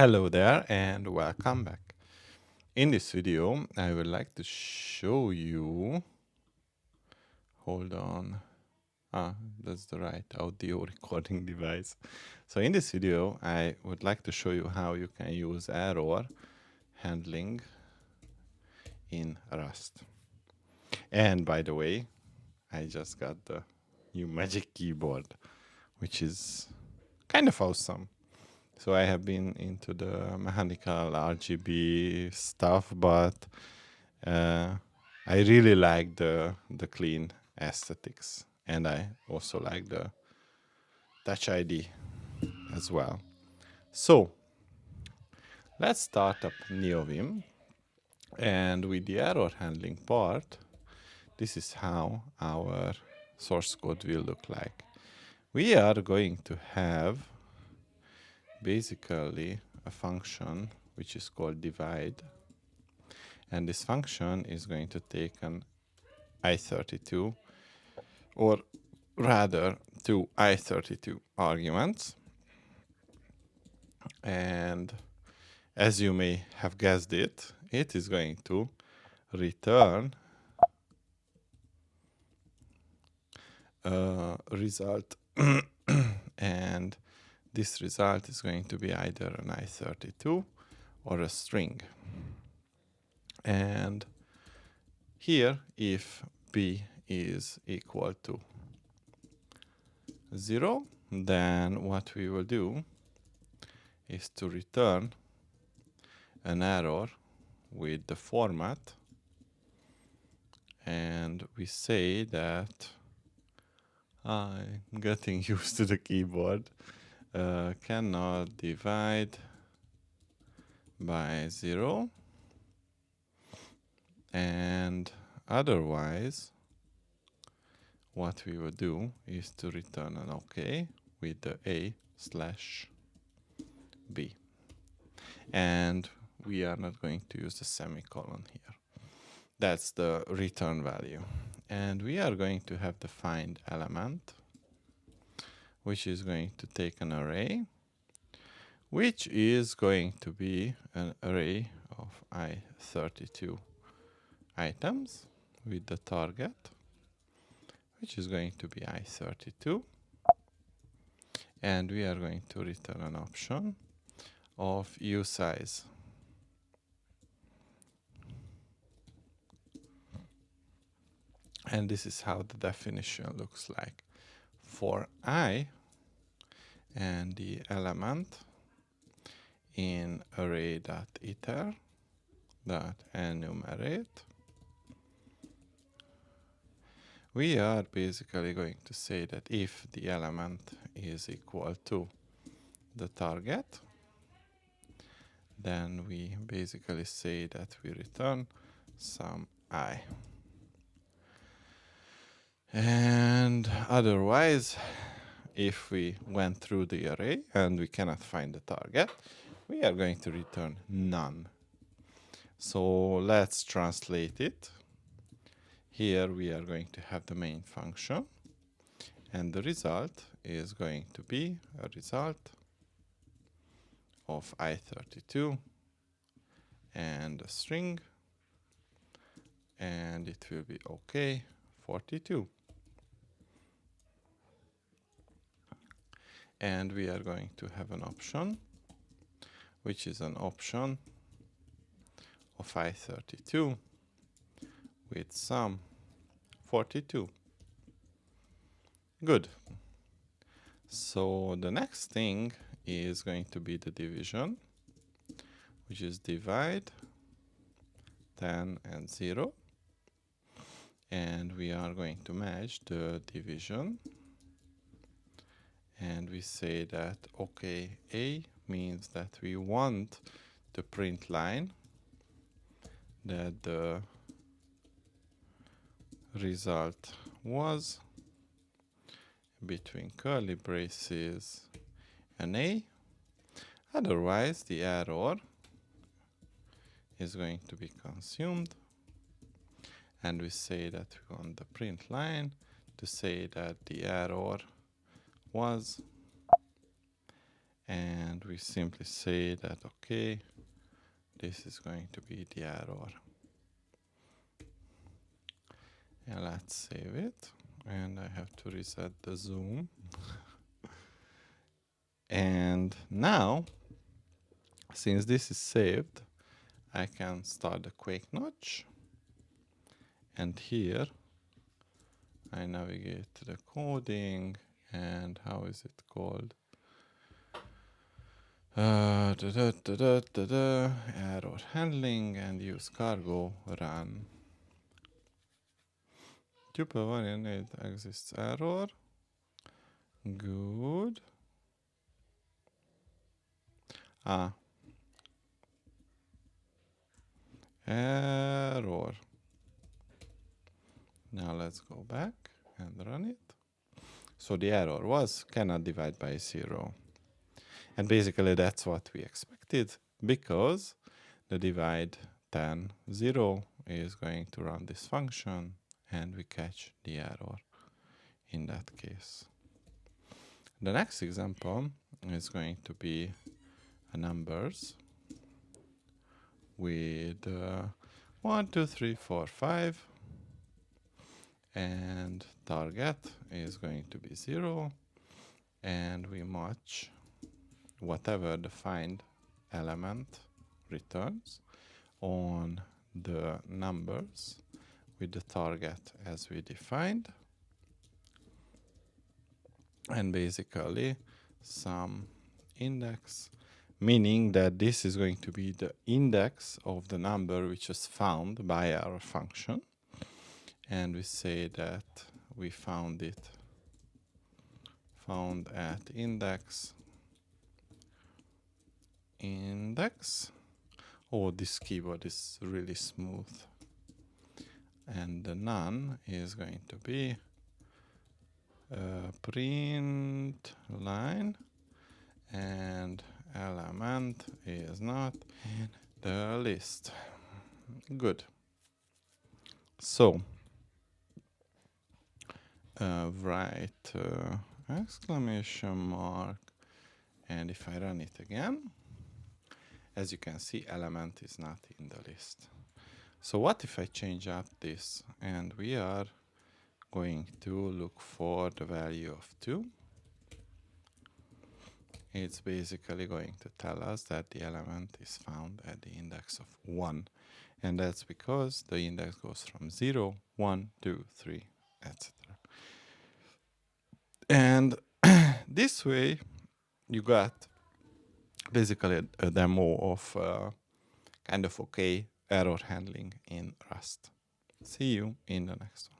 Hello there and welcome back. In this video, I would like to show you, hold on, that's the right audio recording device. So in this video, I would like to show you how you can use error handling in Rust. And by the way, I just got the new Magic Keyboard, which is kind of awesome. So I have been into the mechanical RGB stuff, but I really like the clean aesthetics, and I also like the Touch ID as well. So let's start up NeoVim, and with the error handling part, this is how our source code will look like. We are going to have basically a function which is called divide, and this function is going to take an i32, or rather two i32 arguments, and as you may have guessed it, it is going to return a result and this result is going to be either an i32 or a string. And here, if b is equal to 0, then what we will do is to return an error with the format, and we say that I'm getting used to the keyboard, cannot divide by 0, and otherwise what we will do is to return an OK with the a/b, and we are not going to use the semicolon here. That's the return value, and we are going to have the find element, which is going to take an array, which is going to be an array of i32 items with the target, which is going to be i32, and we are going to return an option of usize. And this is how the definition looks like. For I and the element in array.iter.enumerate, we are basically going to say that if the element is equal to the target, then we basically say that we return some I. And otherwise, if we went through the array and we cannot find the target, we are going to return none. So let's translate it. Here we are going to have the main function, and the result is going to be a result of i32 and a string, and it will be OK 42. And we are going to have an option, which is an option of i32 with sum 42. Good. So the next thing is going to be the division, which is divide 10 and 0. And we are going to match the division. And we say that, okay, A means that we want the print line that the result was between curly braces and A. Otherwise, the error is going to be consumed. And we say that we want the print line to say that the error was, and we simply say that, okay, this is going to be the error. And let's save it. And I have to reset the zoom. And now, since this is saved, I can start the Quake notch. And here, I navigate to the coding, and how is it called? Error handling, and use cargo run. Tuple variant it exists error. Good. Error. Now let's go back and run it. So the error was cannot divide by 0. And basically that's what we expected, because the divide 10, 0 is going to run this function, and we catch the error in that case. The next example is going to be numbers with 1, 2, 3, 4, 5, and target is going to be 0, and we match whatever the find element returns on the numbers with the target as we defined, and basically some index, meaning that this is going to be the index of the number which is found by our function, and we say that we found at index. Oh, this keyboard is really smooth. And the none is going to be print line, and element is not in the list. Good. So write exclamation mark, and if I run it again, as you can see, element is not in the list. So what if I change up this, and we are going to look for the value of 2. It's basically going to tell us that the element is found at the index of 1. And that's because the index goes from 0, 1, 2, 3, etc. And this way, you got basically a demo of kind of okay error handling in Rust. See you in the next one.